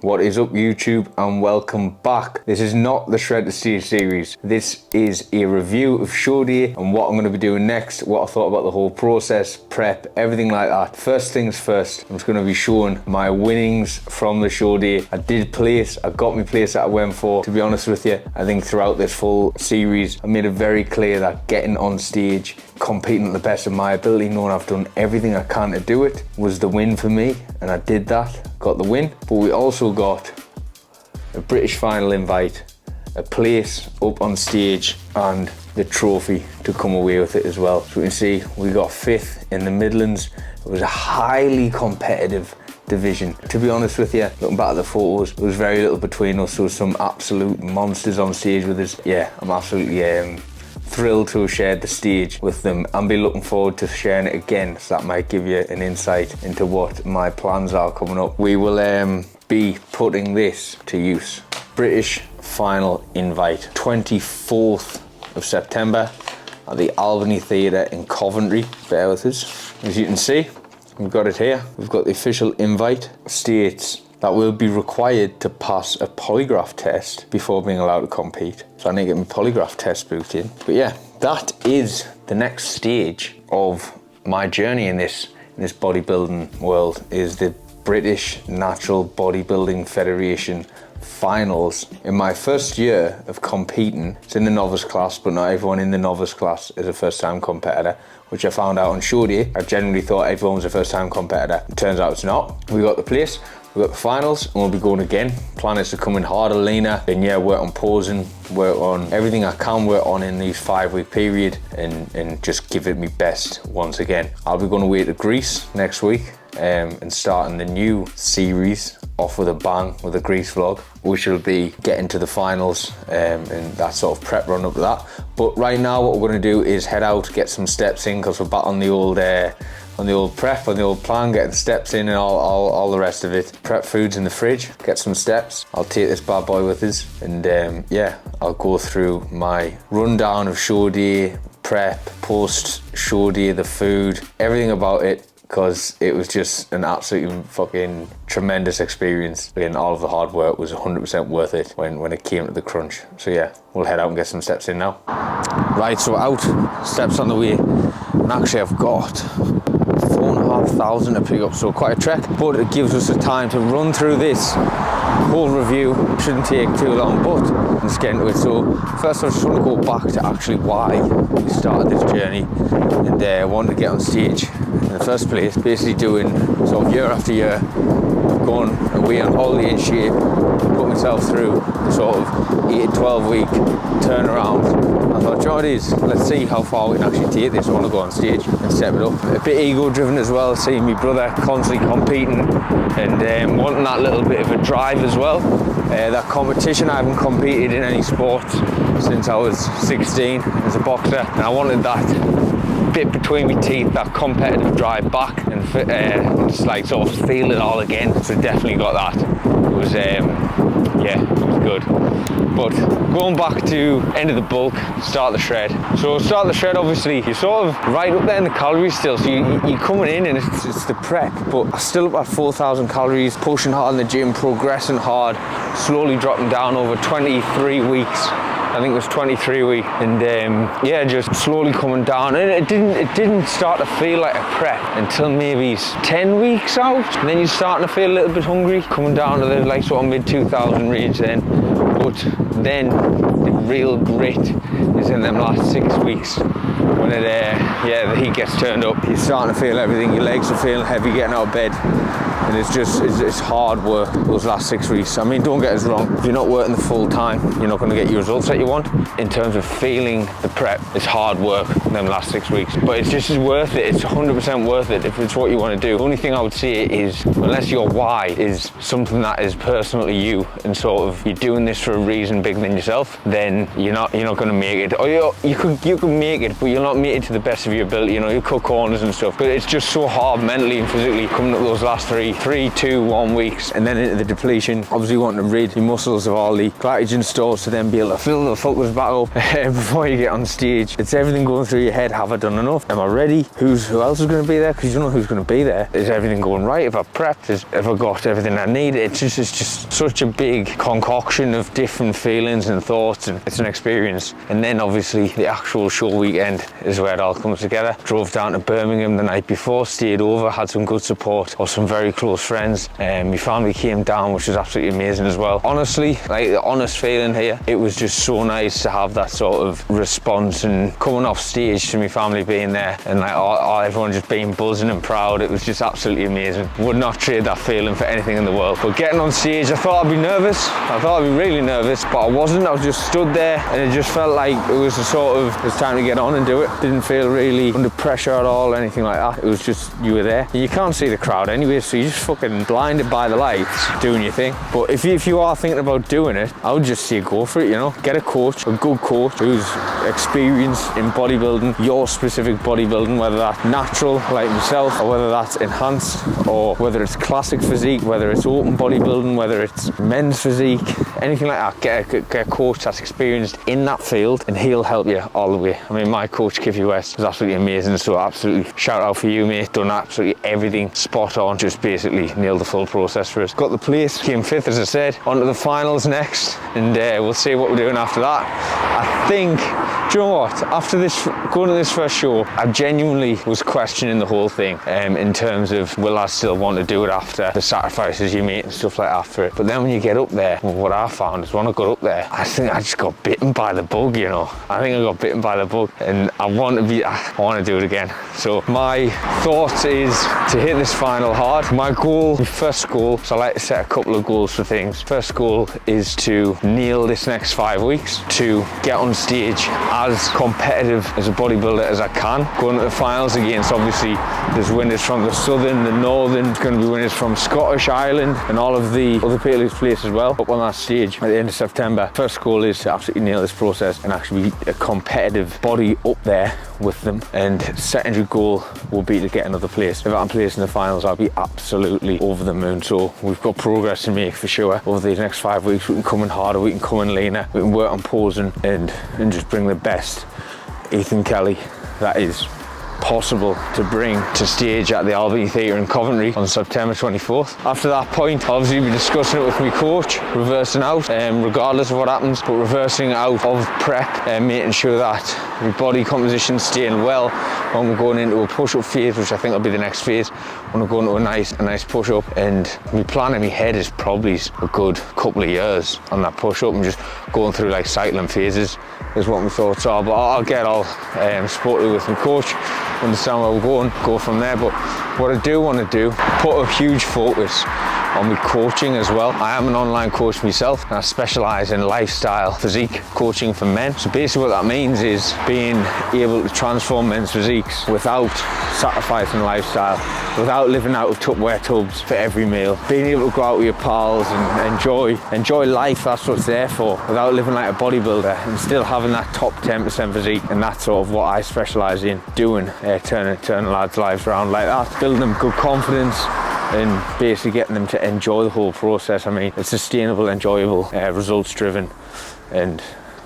What is up, YouTube, and welcome back. This is not the Shred to Stage series. This is a review of show day and what I'm going to be doing next, what I thought about the whole process, prep, everything like that. First things first, I'm just going to be showing my winnings from the show day. I did place, I got my place that I went for. To be honest with you, I think throughout this full series, I made it very clear that getting on stage, competing at the best of my ability, knowing I've done everything I can to do it, was the win for me, and I did that. Got the win, but we also got a British final invite, a place up on stage, and the trophy to come away with it as well. So we can see we got 5th in the Midlands. It was a highly competitive division. To be honest with you, looking back at the photos, there was very little between us. There was some absolute monsters on stage with us. Yeah, I'm absolutely thrilled to have shared the stage with them and be looking forward to sharing it again, so that might give you an insight into what my plans are coming up. We will be putting this to use. British final invite, 24th of September at the Albany Theatre in Coventry. Bear with us. As you can see, we've got it here. We've got the official invite. States that will be required to pass a polygraph test before being allowed to compete. So I need to get my polygraph test booked in. But yeah, that is the next stage of my journey in this bodybuilding world, is the British Natural Bodybuilding Federation finals. In my first year of competing, it's in the novice class, but not everyone in the novice class is a first-time competitor, which I found out on show day. I genuinely thought everyone was a first-time competitor. It turns out it's not. We got the place, we got the finals, and we'll be going again. Plan is to come in harder, leaner, and yeah, work on posing, work on everything I can work on in these 5-week period, and just give it my best once again. I'll be going away to Greece next week, and starting the new series off with a bang with a Greece vlog. We shall be getting to the finals and that sort of prep run up to that. But right now what we're going to do is head out, get some steps in, because we're back on the old prep, on the old plan, getting steps in and all the rest of it. Prep foods in the fridge, get some steps. I'll take this bad boy with us, and yeah, I'll go through my rundown of show day, prep, post show day, the food, everything about it, because it was just an absolutely fucking tremendous experience, and all of the hard work was 100% worth it when it came to the crunch. So yeah, we'll head out and get some steps in now. Right, so out, steps on the way, and actually I've got 4,500 to pick up, so quite a trek, but it gives us the time to run through this whole review. Shouldn't take too long, but let's get into it. So first I just want to go back to actually why we started this journey, and I wanted to get on stage in the first place. Basically doing sort of year after year, going away on holiday in shape, put myself through the sort of 8 to 12 week turnaround. I thought, you know what it is, let's see how far we can actually take this. I want to go on stage and step it up. A bit ego driven as well, seeing my brother constantly competing and wanting that little bit of a drive as well. That competition, I haven't competed in any sports since I was 16 as a boxer, and I wanted that bit between my teeth, that competitive drive back, and just like sort of feel it all again. So definitely got that. It was yeah, it was good. But going back to end of the bulk, start the shred. So start the shred, obviously you're sort of right up there in the calories still, so you're coming in and it's the prep, but still up at 4,000 calories, pushing hard in the gym, progressing hard, slowly dropping down over 23 weeks. I think it was 23 weeks, and yeah, just slowly coming down. And it didn't start to feel like a prep until maybe 10 weeks out. And then you're starting to feel a little bit hungry, coming down to the like sort of mid 2,000 range then. But then the real grit is in them last 6 weeks, when it yeah, the heat gets turned up. You're starting to feel everything. Your legs are feeling heavy getting out of bed. And it's hard work those last 6 weeks. I mean, don't get us wrong, if you're not working the full time, you're not going to get your results that you want. In terms of feeling the prep, it's hard work them last 6 weeks, but it's just as worth it. It's 100% worth it if it's what you want to do. The only thing I would say is, unless your why is something that is personal to you, and sort of you're doing this for a reason bigger than yourself, then you're not going to make it. Or you could make it, but you'll not make it to the best of your ability. You know, you cut corners and stuff, but it's just so hard mentally and physically coming up those last 3 3, 2, 1 weeks, and then into the depletion. Obviously wanting to rid your muscles of all the glycogen stores to then be able to fill the focus back up before you get on stage. It's everything going through your head. Have I done enough? Am I ready? Who else is going to be there? Because you don't know who's going to be there. Is everything going right? Have I prepped? Have I got everything I need? It's just such a big concoction of different feelings and thoughts, and it's an experience. And then obviously the actual show weekend is where it all comes together. Drove down to Birmingham the night before, stayed over, had some good support of some very close friends, and my family came down, which was absolutely amazing as well. Honestly, like the honest feeling here, it was just so nice to have that sort of response, and coming off stage to my family being there and like everyone just being buzzing and proud. It was just absolutely amazing. Would not trade that feeling for anything in the world. But getting on stage, I thought I'd be nervous. I thought I'd be really nervous, but I wasn't. I just stood there and it just felt like it was it's time to get on and do it. Didn't feel really under pressure at all, anything like that. It was just, you were there. You can't see the crowd anyway, so you're just fucking blinded by the lights doing your thing. But if you are thinking about doing it, I would just say go for it, you know. Get a coach, a good coach who's experienced in bodybuilding, your specific bodybuilding, whether that's natural like myself, or whether that's enhanced, or whether it's classic physique, whether it's open bodybuilding, whether it's men's physique, anything like that. Get a coach that's experienced in that field, and he'll help you all the way. I mean, my coach Kiffy West was absolutely amazing, so absolutely shout out for you, mate. Done absolutely everything spot on, just basically nailed the full process for us. Got the place, came 5th as I said. On to the finals next, and we'll see what we're doing after that. I think, do you know what, after this, going to this first show, I genuinely was questioning the whole thing in terms of, will I still want to do it after the sacrifices you make and stuff like that for it. But then when you get up there, what I found is when I got up there, I think I just got bitten by the bug, you know. I think I got bitten by the bug, and I want to do it again. So my thought is to hit this final hard. My goal, my first goal, so I like to set a couple of goals for things. First goal is to nail this next 5 weeks, to get on stage as competitive as a bodybuilder as I can. Going to the finals against, obviously, there's winners from the southern, the northern, there's going to be winners from Scottish Island and all of the other people place as well. Up on that stage at the end of September. First goal is to absolutely nail this process and actually be a competitive body up there with them. And secondary goal will be to get another place. If I can place in the finals, I'll be absolutely over the moon. So we've got progress to make for sure. Over these next 5 weeks, we can come in harder, we can come in leaner, we can work on posing and just bring the best Ethan Kelly that is possible to bring to stage at the Albany Theatre in Coventry on September 24th. After that point, I'll obviously be discussing it with my coach, reversing out, regardless of what happens, but reversing out of prep and making sure that my body composition's staying well when we're going into a push-up phase, which I think will be the next phase, when we're going to a nice push-up. And my plan in my head is probably a good couple of years on that push-up, and just going through like cycling phases is what my thoughts are. But I'll get all supported with my coach, understand where we're going, go from there. But what I do want to do, put a huge focus on my coaching as well. I am an online coach myself, and I specialise in lifestyle physique coaching for men. So basically what that means is being able to transform men's physiques without sacrificing lifestyle, without living out of Tupperware tubs for every meal, being able to go out with your pals and enjoy life. That's what it's there for, without living like a bodybuilder and still having that top 10% physique. And that's sort of what I specialise in doing, turning lads' lives around like that, building them good confidence and basically getting them to enjoy the whole process. I mean, it's sustainable, enjoyable, results driven, and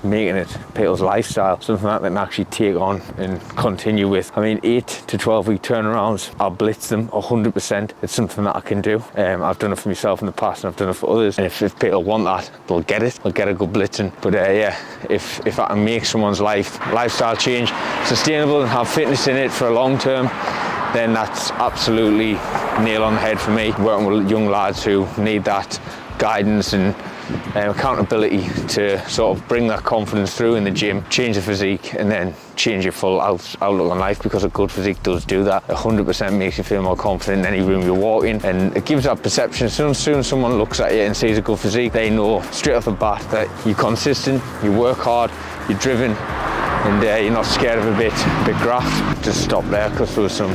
making it people's lifestyle, something that they can actually take on and continue with. I mean, 8 to 12 week turnarounds, I'll blitz them 100%. It's something that I can do. I've done it for myself in the past, and I've done it for others. And if people want that, they'll get it. They'll get a good blitzing. But yeah, if I can make someone's lifestyle change sustainable and have fitness in it for a long term, then that's absolutely nail on the head for me. Working with young lads who need that guidance and accountability to sort of bring that confidence through in the gym, change the physique, and then change your full outlook on life, because a good physique does do that. 100% makes you feel more confident in any room you walk in, and it gives that perception. As soon as someone looks at you and sees a good physique, they know straight off the bat that you're consistent, you work hard, you're driven, and you're not scared of a bit graft. Just stop there because there was some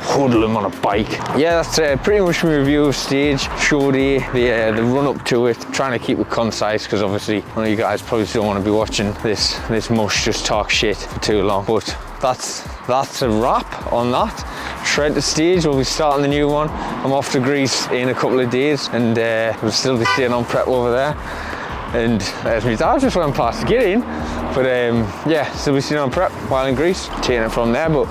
hoodlum on a bike. Yeah, that's pretty much my review of stage, show day, the run up to it. Trying to keep it concise because obviously one of you guys probably don't want to be watching this mush just talk shit for too long. But that's a wrap on that. Shred the stage, we'll be starting the new one. I'm off to Greece in a couple of days, and we'll still be staying on prep over there. And there's my dad just went past to get in, but yeah, still be staying on prep while in Greece, taking it from there. But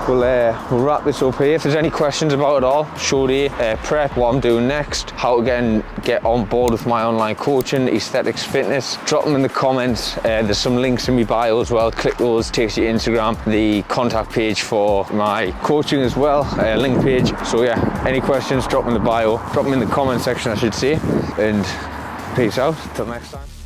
we'll wrap this up here. If there's any questions about it all, show day, prep, what I'm doing next, how to get on board with my online coaching, aesthetics, fitness, drop them in the comments. There's some links in my bio as well. Click those, takes you to Instagram, the contact page for my coaching as well, link page. So yeah, any questions, drop them in the bio, drop them in the comment section I should say, and peace out, till next time.